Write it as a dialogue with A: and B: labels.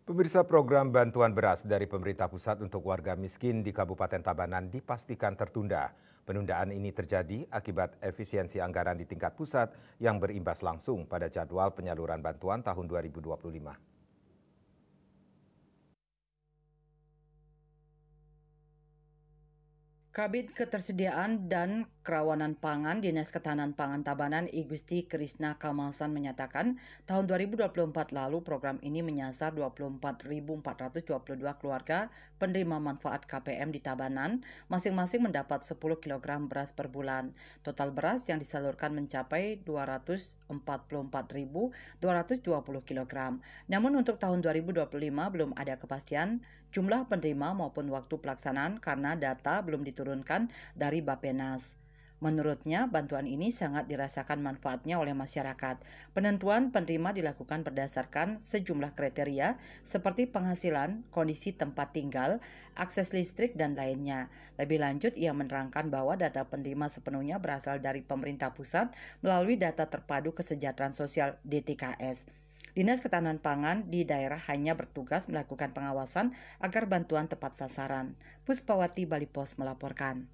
A: Pemirsa, program bantuan beras dari pemerintah pusat untuk warga miskin di Kabupaten Tabanan dipastikan tertunda. Penundaan ini terjadi akibat efisiensi anggaran di tingkat pusat yang berimbas langsung pada jadwal penyaluran bantuan tahun 2025.
B: Kabid Ketersediaan dan Kerawanan Pangan Dinas Ketahanan Pangan Tabanan I Gusti Krisna Kamasan menyatakan tahun 2024 lalu program ini menyasar 24.422 keluarga penerima manfaat KPM di Tabanan, masing-masing mendapat 10 kg beras per bulan. Total beras yang disalurkan mencapai 244.220 kg. Namun untuk tahun 2025 belum ada kepastian jumlah penerima maupun waktu pelaksanaan karena data belum diturunkan dari Bappenas. Menurutnya, bantuan ini sangat dirasakan manfaatnya oleh masyarakat. Penentuan penerima dilakukan berdasarkan sejumlah kriteria seperti penghasilan, kondisi tempat tinggal, akses listrik, dan lainnya. Lebih lanjut, ia menerangkan bahwa data penerima sepenuhnya berasal dari pemerintah pusat melalui data terpadu kesejahteraan sosial DTKS. Dinas Ketahanan Pangan di daerah hanya bertugas melakukan pengawasan agar bantuan tepat sasaran. Puspawati Bali Pos melaporkan.